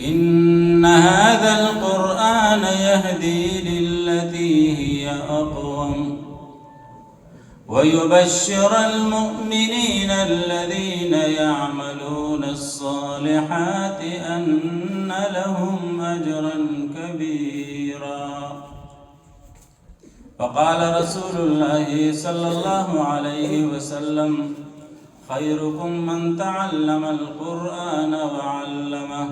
إن هذا القرآن يهدي للتي هي أقوم ويبشر المؤمنين الذين يعملون الصالحات أن لهم أجرا كبيرا. فقال رسول الله صلى الله عليه وسلم: خيركم من تعلم القرآن وعلمه،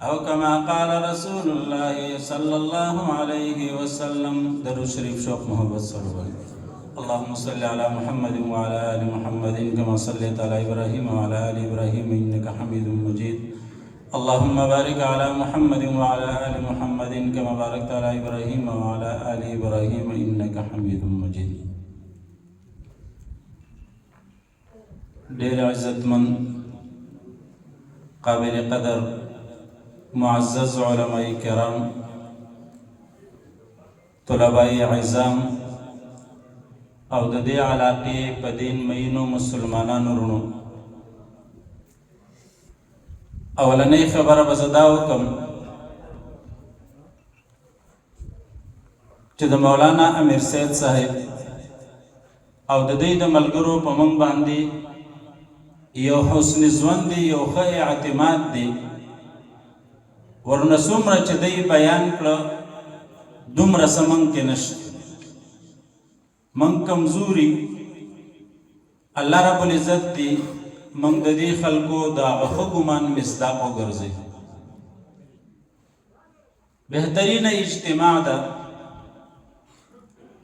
أو كما قال رسول الله صلى الله عليه وسلم. درود شریف شوق محبت صلی اللہ علیہ وسلم. اللهم صل على محمد وعلى آل محمد كما صليت على إبراهيم وعلى آل إبراهيم إنك حميد مجيد. اللهم بارك على محمد وعلى آل محمد كما باركت على إبراهيم وعلى آل إبراهيم إنك حميد مجيد. ډېر عزتمن، قابل قدر، معزز علماء کرام، طلباء عظام او د دې علاقې په دین مینو مسلمانانو ورونو، اولنۍ خبره به زه دا وکړم چې د مولانا امیر سید صاحب او د دوی د ملګرو په موږ باندې یو حسن ژوند دی، یو ښه اعتماد دی. ورنه څومره چې دوی بیان کړه دومره څه موږ کې نشته. موږ کمزوري، الله رب العزت دی موږ د دې خلکو د هغه ښه ګمان مصداق وګرځوي. بهترینه اجتماع ده،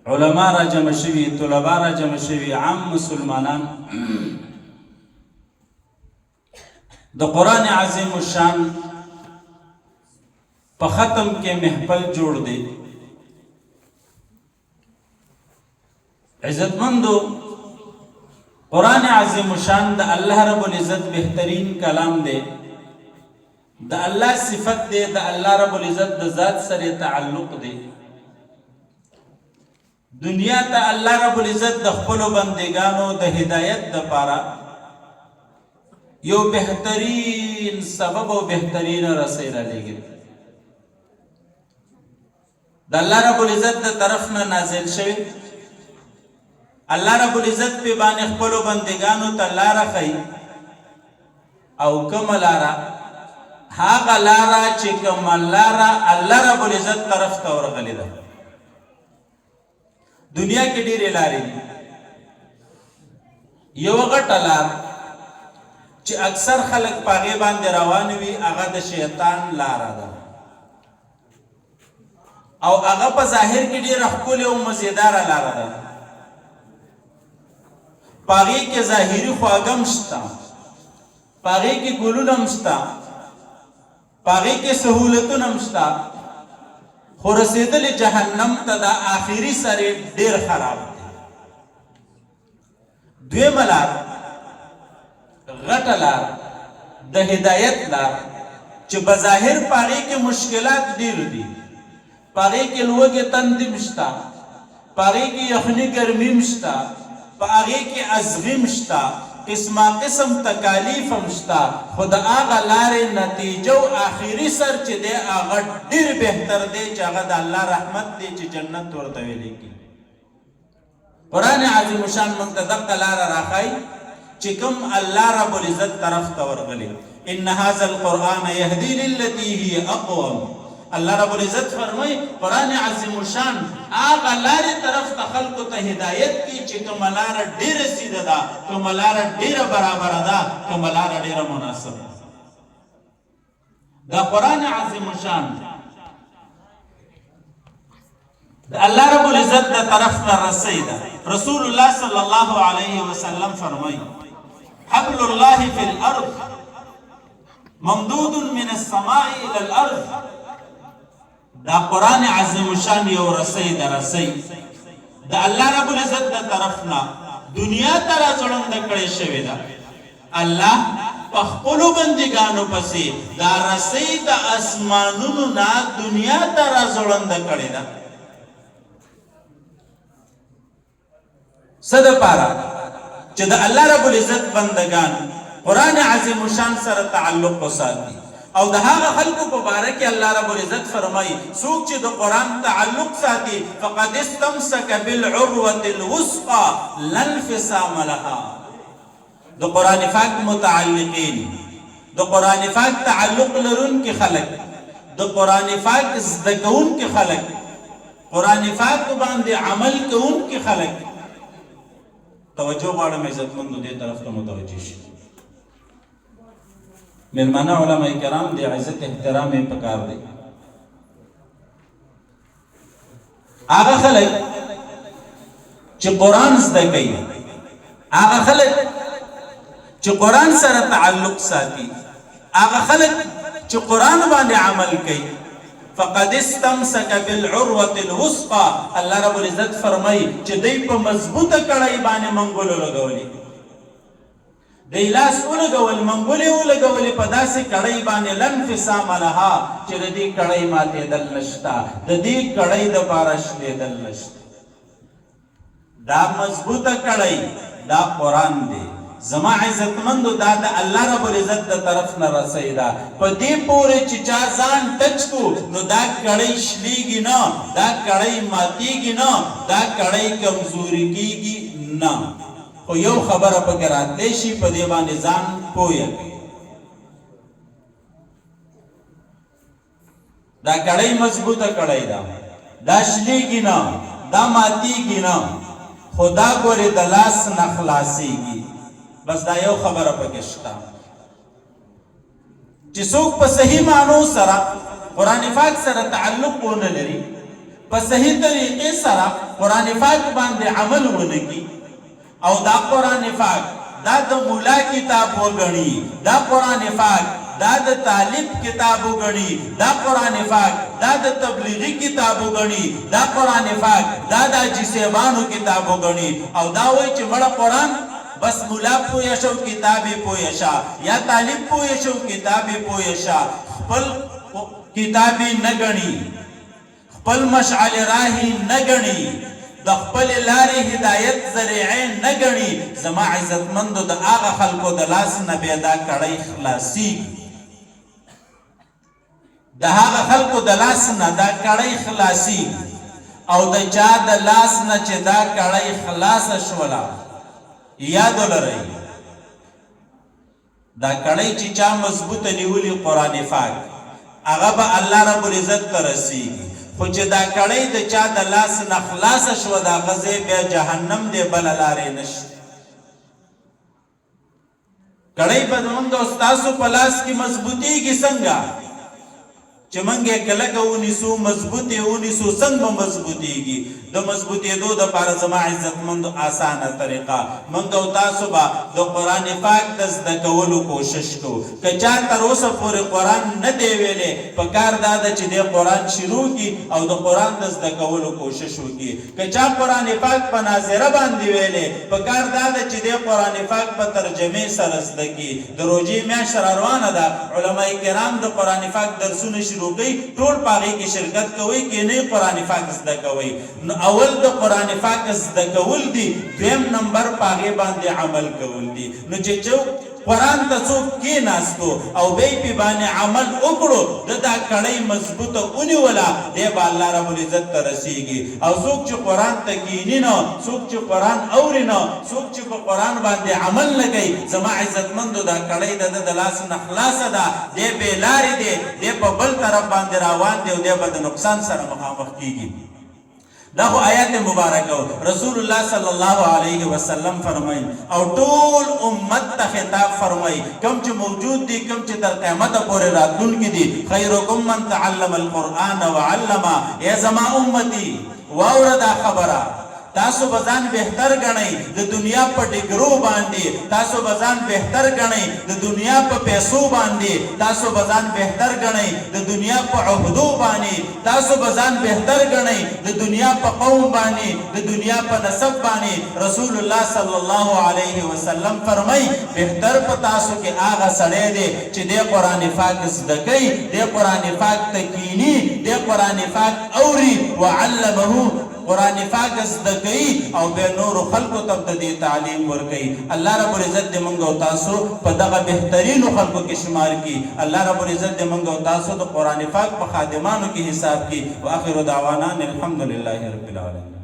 علما را جمع شوي، طلبا را جمع شوي، عام مسلمانان د قرآن عظیم الشان په ختم کې محفل جوړ دی. عزتمندو، قرآن عظیم الشان د الله رب العزت بهترین کلام دی، د الله صفت دی، د الله رب العزت د ذات سره تعلق دی. دنیا ته الله رب العزت د خپلو بندگانو د هدایت دپاره یو بهترین سبب او بهترین رسی را لېږي. د الله رب العزت د طرف نه نازل شوی، الله رب العزت په باندې خپلو بندگانو ته لاره ښیي، او کومه لاره؟ هغه لاره چې کومه لاره الله رب العزت طرف ته ورغلې ده. دنیا کې ډېرې لارې دي، یو غټه لار چې اکثر خلک په هغې باندې روان وي هغه د شیطان لاره ده، او هغه په ظاهر کې ډېره ښکلې او مزېداره لاره ده. په هغې کې ظاهري خواږه هم شته، په هغې کې ګلونه هم شته، په هغې کې سهولتونه هم شته، خو رسېدلې جهنم ته د آخري سرې ډېر خراب دی. دویمه لار، غټه لار، د هدایت لار، چې بظاهر په هغې کې مشکلات ډېر دي، په هغې کې لوږې تندې هم شته، په هغې کې یخني ګرمي هم شته، په هغې کې ازغي هم شته، قسمه قسم تکالیف هم شته، خو د هغه لارې نتیجه او آخري سر چې دی هغه ډېر بهتر دی، چې هغه د الله رحمت دی، چې جنت ورته ویلی کېږي. قرآن عظیم الشان موږ ته دغه لاره راښایي چې کوم الله رب العزت طرف ته ورغلی. ان هذا القرآن یهدي للتي هي اقوم. الله رب العزت فرمای قرآن عظیم الشان هغه لارې طرف ته خلکو ته هدایت کی چې کومه لاره ډېره سیده ده، کومه لاره ډېره برابره ده، کومه لاره ډېره مناسبه ده. دا قرآن عظیم الشان د الله رب العزت د طرف نه رسی ده. رسول الله صلی الله علیه وسلم فرمای حبل الله فی الارض ممدود من السماء الى الارض. دا قرآن عظیم الشان یو رسی ده، رسی د الله رب العزت د طرف نه دنیا ته راځوړنده کړې شوې ده. الله په خپلو بندګانو پسې دا رسی د اسمانونو نه دنیا ته راځوړنده کړې ده. څه دپاره؟ چې د الله رب العزت بندگان قرآن عظیم الشان سره تعلق وساتي، او د هغه خلکو په باره کې الله رب العزت فرمایي څوک چې د قرآن تعلق ساتي فقد استمسک بالعروة الوثقى لا انفصام لها. د قرآن پاک متعلقین، د قرآن پاک تعلق لرونکي خلک، د قرآن پاک زده کوونکي خلک، قرآن پاک باندې عمل کوونکي خلک. توجه غواړم عزتمندو دې طرف ته متوجه شي. میلمانه علماء کرام د عزت احترام یې پکار دی. هغه خلک چې قرآن زده کوي، هغه خلک چې قرآن سره تعلق ساتي، هغه خلک چې قرآن باندې عمل کوي فقد استمسک بالعروة الوثقى. الله رب العزت فرمایي چې دوی په مضبوطه کړۍ باندې منګولو لګولي، دی لاس ولګول، منګولې ولګولې په داسې کړۍ باندې لا انفصام لها چې د دې کړۍ ماتېدل نشته، د دې کړۍ دپاره شلېدل نشته. دا مضبوطه کړۍ دا قرآن دی. زما عزتمندو دا د الله رب العزت د طرف نه رسۍ ده. په دې پورې چې چا ځان ټچ کو نو دا کړۍ شلېږي نه، دا کړۍ ماتېږي نه، دا کړۍ کمزوري کېږي نه. خو یو خبره پکې راتلی شي، په دې باندې ځان پویه کړي. دا کړۍ مضبوطه کړۍ ده، دا شلېږي نه، دا ماتېږي نه، خو دا ګورې د لاس نه خلاصېږي. بس دا یو خبره پکې شته چې څوک په صحیح معنو سره قرآن پاک سره تعلق ونه لري، په صحیح طریقې سره قرآن پاک باندې عمل ونه کړي او دا قرآن پاک دا د مولا کتاب وګڼي، دا قرآن پاک دا د طالب کتاب وګڼي، دا قرآن پاک دا د تبلیغي کتاب وګڼي، دا قرآن پاک دا د حاجي صاحبانو کتاب وګڼي او دا وایي چې مړه قرآن بس مولا پوه شو کتابې پوه شه، یا طالب پوه شو کتابې پوه شه، خپل کتابې نه ګڼي، خپل مشعل راهي نه ګڼي، د خپل لارې هدایت ذریعې نه ګڼي. زما عزتمندو د هغه خلکو د لاس نه بیا دا کړۍ خلاصېږي، د هغه خلکو د لاس نه دا کړۍ خلاصېږي او د چا د لاس نه چې دا کړۍ خلاصه شوله یاد ولرئ دا کړۍ چې چا مضبوطه نیولي قرآن پاک هغه به الله رب العزت ته رسېږي، خو چې دا کړۍ د چا د لاس نه خلاصه شوه د هغه ځای بیا جهنم دی، بله لارې نشته. کړۍ به زمونږ او ستاسو په لاس کې مضبوطېږي څنګه چې موږ یې کلکه ونیسو، مضبوطې ونیسو، څنګه به مضبوطېږي؟ د مضبوطېدو دپاره زما عزتمندو اسانه طریقه موږ او تاسو به د قرآن پاک د زده کولو کوشش کوو. که چا تر اوسه پورې قرآن نه دی ویلی پکار دا ده چې دی قرآن شروع کړي او د قرآن د زده کولو کوشش وکړي. که چا قرآن پاک په ناظره باندې ویلی پکار دا ده چې دی قرآن پاک په ترجمې سره زده کړي. د روژې میاشت را روانه ده، علما کرام د قرآن پاک درسونه شروع کوي، ټول په هغې کې شرکت کوئ، کینئ قرآن پاک زده کوئ. اول د قرآن پاک زده کول دي، دویم نمبر په هغې باندې عمل کول دي. نو چې قرآن ته څوک کېناستو او بیا یې پې باندې عمل وکړو د دا کړۍ مضبوطه ونیوله دی به الله رب العزت ته رسېږي. او څوک چې قرآن ته کښېني نه، څوک چې قرآن اوري نه، څوک چې په قرآن باندې عمل نه کوي، زما عزتمندو دا کړۍ د ده د لاس نه خلاصه ده، دی بې لارې دی، دی په بل طرف باندې روان دی او دی به د نقصان سره مخامخ کېږي. دا خو آیات مبارکه رسول الله صلی الله علیه وسلم فرمایي او ټول امت ته خطاب فرمایي، کوم چې موجود دي، کوم چې تر قیامته پورې راتلونکي دي، خیرکم من تعلم القرآن وعلمه. ای زما امتي واوره دا خبره، تاسو به ځان بهتر ګڼئ د دنیا په ډګرو باندې، تاسو به ځان بهتر ګڼئ د دنیا په پیسو باندې، تاسو به ځان بهتر ګڼئ د دنیا په عهدو باندې، تاسو به ځان بهتر ګڼئ د دنیا په قوم باندې، د دنیا په نسب باندې. رسول الله صلی الله علیه وسلم فرمایي بهتر په تاسو کې هغه سړی دی چې دی قرآن پاک زده کوي، دی قرآن پاک ته کښېني، دی قرآن پاک اوري، وعلمه قرآن پاک زده کوي او بیا نورو خلکو ته د دې تعلیم ورکوي. الله رب العزت دې موږ او تاسو په دغه بهترینو خلکو کې شمار کړي. الله رب العزت دې موږ او تاسو د قرآن پاک په خادمانو کې حساب کړي. واخر دعوانا الحمد لله رب العالمین.